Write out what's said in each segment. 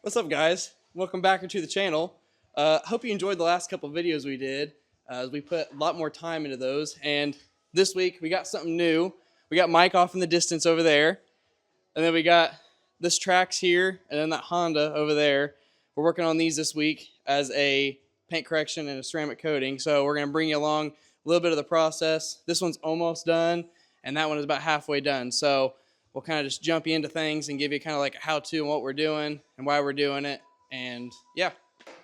What's up, guys? Welcome back to the channel. Hope you enjoyed the last couple of videos we did. We put a lot more time into those, and this week we got something new. We got Mike off in the distance over there, and then we got this Trax here, and then that Honda over there. We're working on these this week as a paint correction and a ceramic coating, so we're going to bring you along a little bit of the process. This one's almost done, and that one is about halfway done, so we'll kind of just jump you into things and give you kind of like a how-to and what we're doing and why we're doing it, and yeah.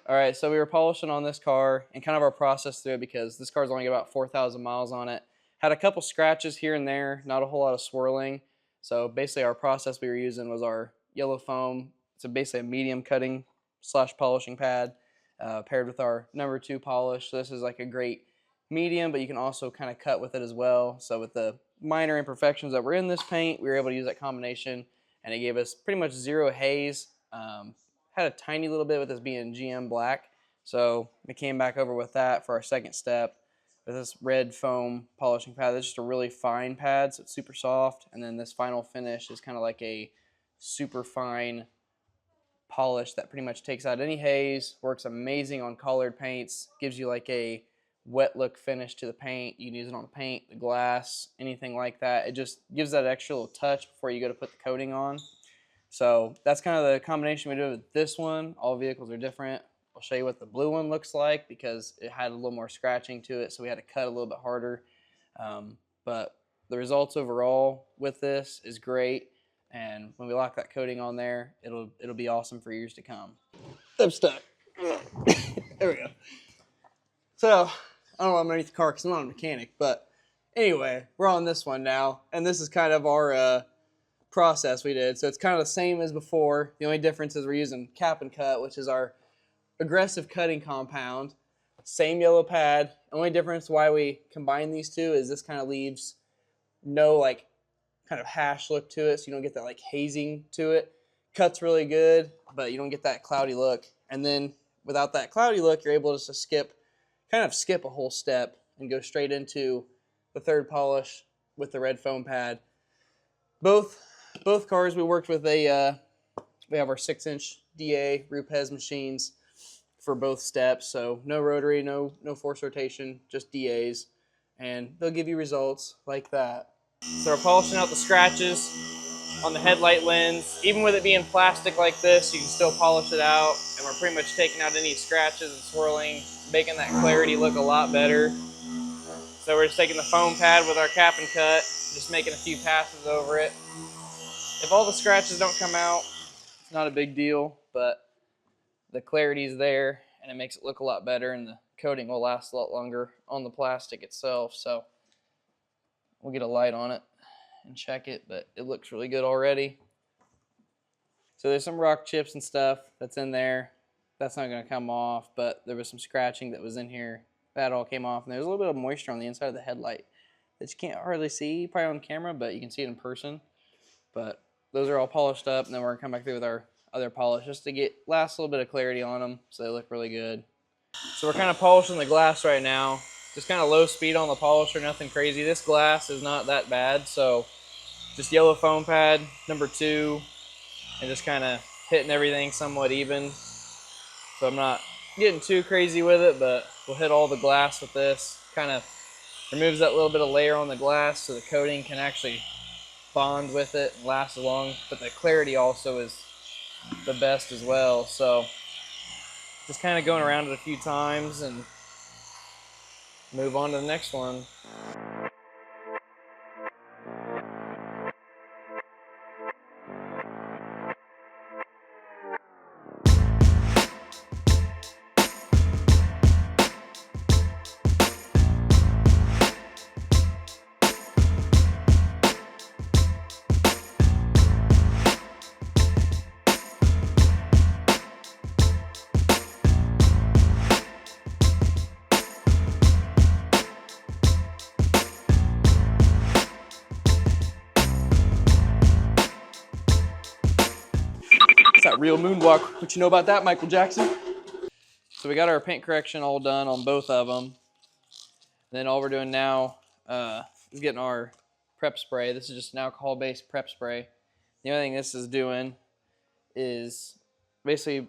All right, so we were polishing on this car and kind of our process through it because this car's only got about 4,000 miles on it. Had a couple scratches here and there, not a whole lot of swirling. So basically our process we were using was our yellow foam. It's basically a medium cutting / polishing pad paired with our number 2 polish. So this is like a great medium, but you can also kind of cut with it as well. So with the minor imperfections that were in this paint, we were able to use that combination, and it gave us pretty much zero haze. Had a tiny little bit with this being GM black, so we came back over with that for our second step with this red foam polishing pad. It's just a really fine pad, so it's super soft, and then this final finish is kind of like a super fine polish that pretty much takes out any haze, works amazing on colored paints, gives you like a wet look finish to the paint. You can use it on the paint, the glass, anything like that. It just gives that extra little touch before you go to put the coating on. So that's kind of the combination we did with this one. All vehicles are different. I'll show you what the blue one looks like because it had a little more scratching to it, so we had to cut a little bit harder. But the results overall with this is great, and when we lock that coating on there, it'll be awesome for years to come. I'm stuck. There we go. So I don't know, I'm underneath the car because I'm not a mechanic, but anyway, we're on this one now, and this is kind of our process we did. So it's kind of the same as before. The only difference is we're using Cap and Cut, which is our aggressive cutting compound. Same yellow pad. Only difference why we combine these two is this kind of leaves no like kind of hash look to it, so you don't get that like hazing to it. Cuts really good, but you don't get that cloudy look. And then without that cloudy look, you're able to skip a whole step and go straight into the third polish with the red foam pad. Both cars we worked with we have our 6-inch DA Rupes machines for both steps, so no rotary, no force rotation, just DAs, and they'll give you results like that. So we're polishing out the scratches on the headlight lens. Even with it being plastic like this, you can still polish it out, and we're pretty much taking out any scratches and swirling, making that clarity look a lot better. So we're just taking the foam pad with our Cap and Cut, just making a few passes over it. If all the scratches don't come out, it's not a big deal, but the clarity's there and it makes it look a lot better, and the coating will last a lot longer on the plastic itself. So we'll get a light on it and check it, but it looks really good already. So there's some rock chips and stuff that's in there. That's not going to come off, but there was some scratching that was in here. That all came off, and there's a little bit of moisture on the inside of the headlight that you can't hardly see probably on camera, but you can see it in person. But those are all polished up, and then we're gonna come back through with our other polish just to last a little bit of clarity on them so they look really good. So we're kind of polishing the glass right now. Just kind of low speed on the polisher, nothing crazy. This glass is not that bad, so just yellow foam pad, number 2, and just kind of hitting everything somewhat even. So I'm not getting too crazy with it, but we'll hit all the glass with this. Kind of removes that little bit of layer on the glass so the coating can actually bond with it and last long, but the clarity also is the best as well. So just kind of going around it a few times and move on to the next one. It's that real moonwalk. What you know about that, Michael Jackson? So we got our paint correction all done on both of them. And then all we're doing now is getting our prep spray. This is just an alcohol-based prep spray. The only thing this is doing is basically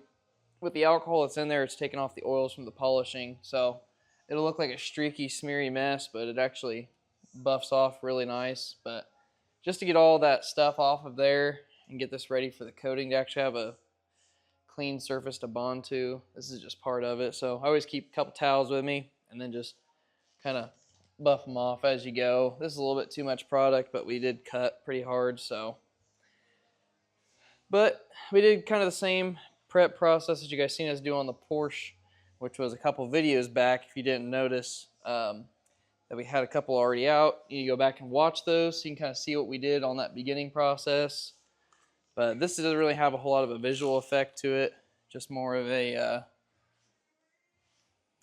with the alcohol that's in there, it's taking off the oils from the polishing. So it'll look like a streaky, smeary mess, but it actually buffs off really nice. But just to get all that stuff off of there and get this ready for the coating to actually have a clean surface to bond to, this is just part of it. So I always keep a couple towels with me and then just kind of buff them off as you go. This is a little bit too much product, but we did cut pretty hard, so. But we did kind of the same prep process that you guys seen us do on the Porsche, which was a couple videos back. If you didn't notice that we had a couple already out, you need to go back and watch those so you can kind of see what we did on that beginning process. But this doesn't really have a whole lot of a visual effect to it, just more of a, you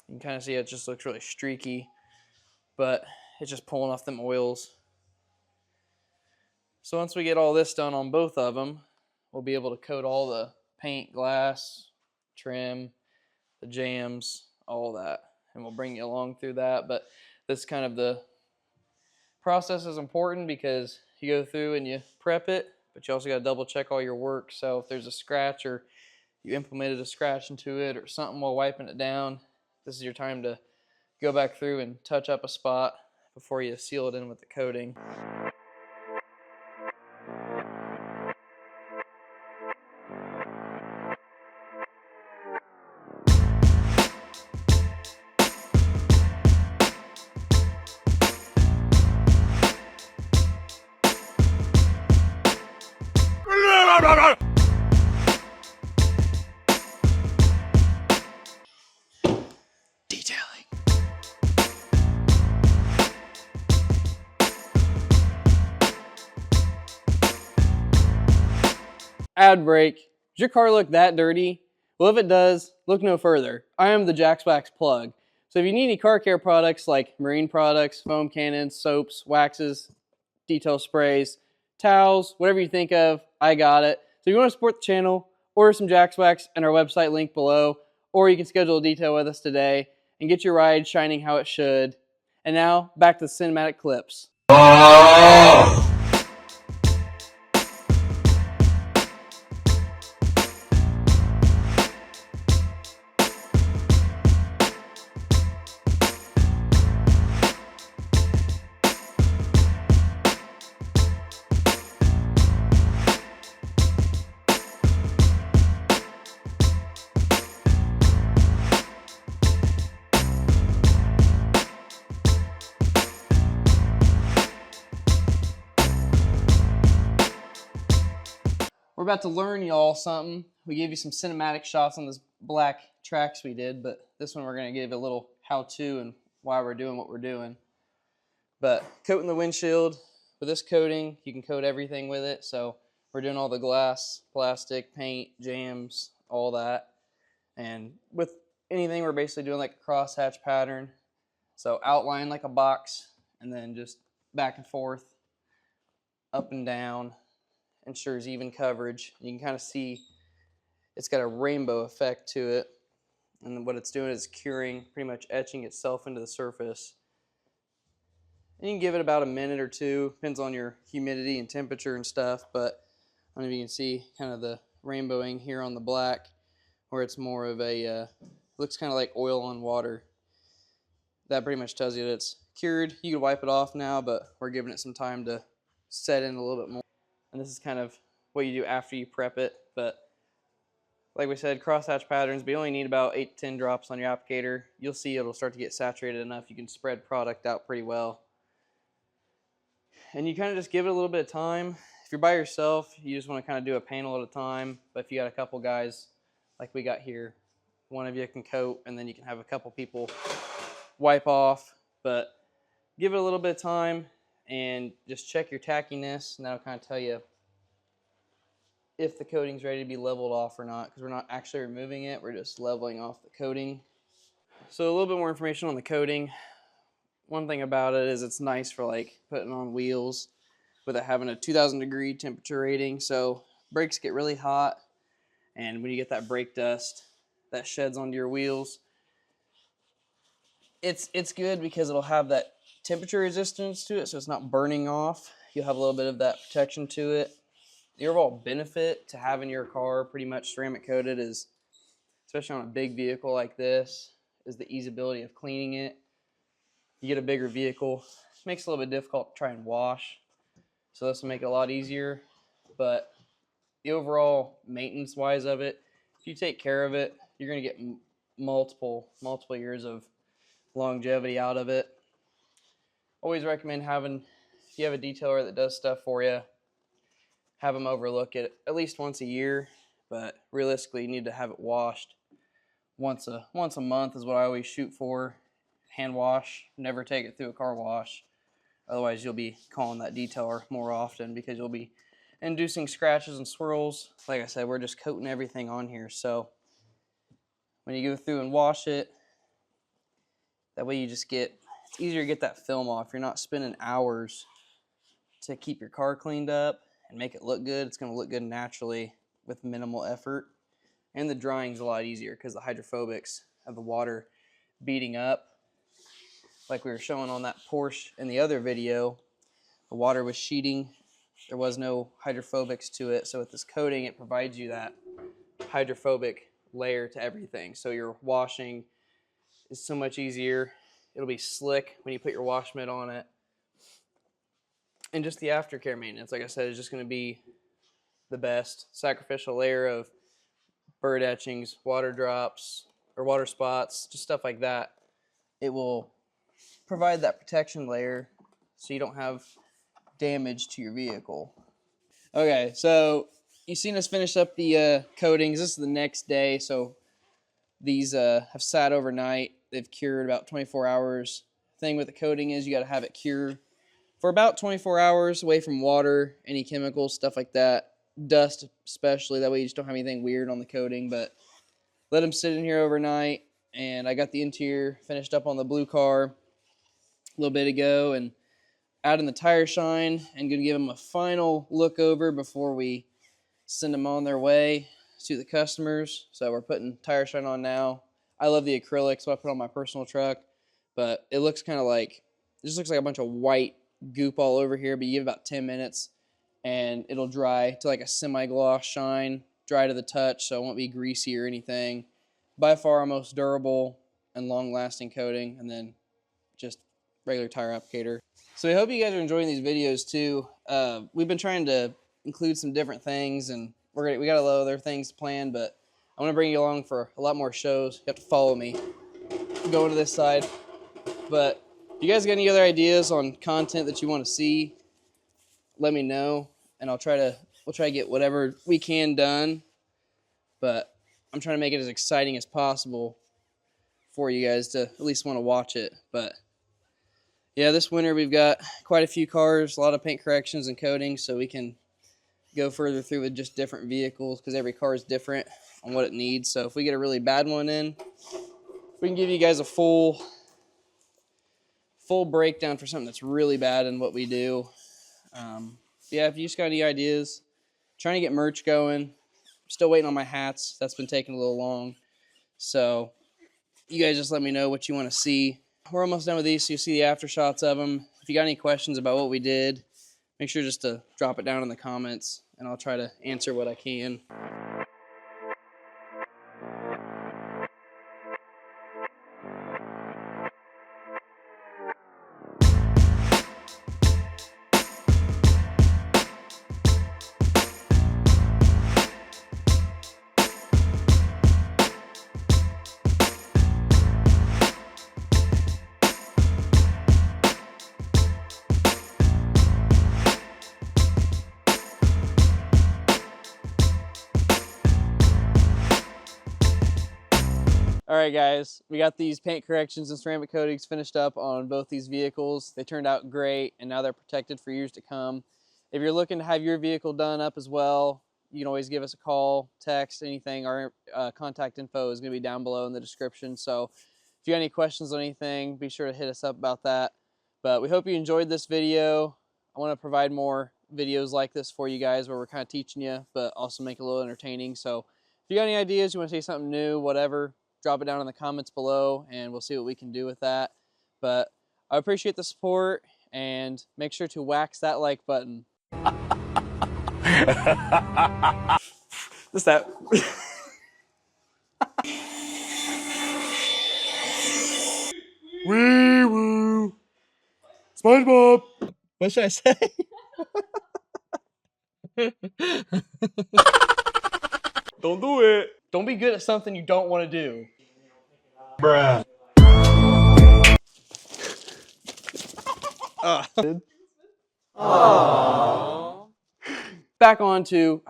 can kind of see it just looks really streaky, but it's just pulling off them oils. So once we get all this done on both of them, we'll be able to coat all the paint, glass, trim, the jams, all that. And we'll bring you along through that. But this kind of the process is important because you go through and you prep it, but you also got to double check all your work. So if there's a scratch or you implemented a scratch into it or something while wiping it down, this is your time to go back through and touch up a spot before you seal it in with the coating. Detailing. Ad break. Does your car look that dirty? Well, if it does, look no further. I am the Jax Wax plug. So if you need any car care products like marine products, foam cannons, soaps, waxes, detail sprays, towels, whatever you think of, I got it. So if you want to support the channel, order some Jax Wax and our website link below, or you can schedule a detail with us today and get your ride shining how it should. And now, back to the cinematic clips. We're about to learn y'all something. We gave you some cinematic shots on this black tracks we did, but this one we're going to give a little how-to and why we're doing what we're doing. But coating the windshield, with this coating, you can coat everything with it. So we're doing all the glass, plastic, paint, jams, all that. And with anything, we're basically doing like a crosshatch pattern. So outline like a box, and then just back and forth, up and down. Ensures even coverage. You can kind of see it's got a rainbow effect to it, and what it's doing is curing, pretty much etching itself into the surface. And you can give it about a minute or two, depends on your humidity and temperature and stuff, but I don't know if you can see kind of the rainbowing here on the black, where it's more of a, looks kind of like oil on water. That pretty much tells you that it's cured. You can wipe it off now, but we're giving it some time to set in a little bit more. And this is kind of what you do after you prep it. But like we said, crosshatch patterns, but you only need about 8 to 10 drops on your applicator. You'll see it'll start to get saturated enough. You can spread product out pretty well. And you kind of just give it a little bit of time. If you're by yourself, you just want to kind of do a panel at a time. But if you got a couple guys like we got here, one of you can coat, and then you can have a couple people wipe off. But give it a little bit of time and just check your tackiness, and that'll kind of tell you if the coating's ready to be leveled off or not, because we're not actually removing it, we're just leveling off the coating. So a little bit more information on the coating. One thing about it is it's nice for like putting on wheels with it having a 2,000 degree temperature rating. So brakes get really hot, and when you get that brake dust that sheds onto your wheels, it's good because it'll have that temperature resistance to it, so it's not burning off. You'll have a little bit of that protection to it. the overall benefit to having your car pretty much ceramic coated is, especially on a big vehicle like this, is the easeability of cleaning it. You get a bigger vehicle, it makes it a little bit difficult to try and wash, so this will make it a lot easier. But the overall maintenance wise of it, if you take care of it, you're going to get multiple years of longevity out of it. Always recommend having, if you have a detailer that does stuff for you, have them overlook it at least once a year, but realistically you need to have it washed once a month is what I always shoot for. Hand wash, never take it through a car wash. Otherwise you'll be calling that detailer more often because you'll be inducing scratches and swirls. Like I said, we're just coating everything on here, so when you go through and wash it, that way you just get, it's easier to get that film off. You're not spending hours to keep your car cleaned up and make it look good. It's going to look good naturally with minimal effort. And the drying's a lot easier because the hydrophobics of the water beating up. Like we were showing on that Porsche in the other video, the water was sheeting. There was no hydrophobics to it. So with this coating, it provides you that hydrophobic layer to everything. So your washing is so much easier. It'll be slick when you put your wash mitt on it. And just the aftercare maintenance, like I said, is just going to be the best. Sacrificial layer of bird etchings, water drops, or water spots, just stuff like that. It will provide that protection layer so you don't have damage to your vehicle. Okay, so you've seen us finish up the coatings. This is the next day, so these have sat overnight. They've cured about 24 hours. Thing with the coating is you got to have it cure for about 24 hours away from water, any chemicals, stuff like that. Dust especially, that way you just don't have anything weird on the coating. But let them sit in here overnight, and I got the interior finished up on the blue car a little bit ago, and adding the tire shine and going to give them a final look over before we send them on their way to the customers. So we're putting tire shine on now. I love the acrylic, so I put it on my personal truck, but it looks kind of like, it just looks like a bunch of white goop all over here, but you give it about 10 minutes and it'll dry to like a semi-gloss shine, dry to the touch, so it won't be greasy or anything. By far our most durable and long-lasting coating, and then just regular tire applicator. So I hope you guys are enjoying these videos too. We've been trying to include some different things, and we got a lot of other things planned, but I want to bring you along for a lot more shows. You have to follow me. Go to this side. But if you guys got any other ideas on content that you want to see, let me know, and we'll try to get whatever we can done. But I'm trying to make it as exciting as possible for you guys to at least want to watch it. But yeah, this winter we've got quite a few cars, a lot of paint corrections and coatings, so we can go further through with just different vehicles because every car is different on what it needs. So if we get a really bad one in, we can give you guys a full breakdown for something that's really bad in what we do. Yeah, if you just got any ideas, trying to get merch going. Still waiting on my hats. That's been taking a little long. So you guys just let me know what you want to see. We're almost done with these, so you'll see the after shots of them. If you got any questions about what we did, make sure just to drop it down in the comments, and I'll try to answer what I can. Alright guys, we got these paint corrections and ceramic coatings finished up on both these vehicles. They turned out great, and now they're protected for years to come. If you're looking to have your vehicle done up as well, you can always give us a call, text, anything. Our contact info is going to be down below in the description. So if you have any questions on anything, be sure to hit us up about that. But we hope you enjoyed this video. I want to provide more videos like this for you guys where we're kind of teaching you, but also make it a little entertaining. So if you got any ideas, you want to say something new, whatever, drop it down in the comments below and we'll see what we can do with that. But I appreciate the support, and make sure to wax that like button. Just that. Wee woo. SpongeBob. What should I say? Don't do it. Don't be good at something you don't want to do. Bruh. Back on to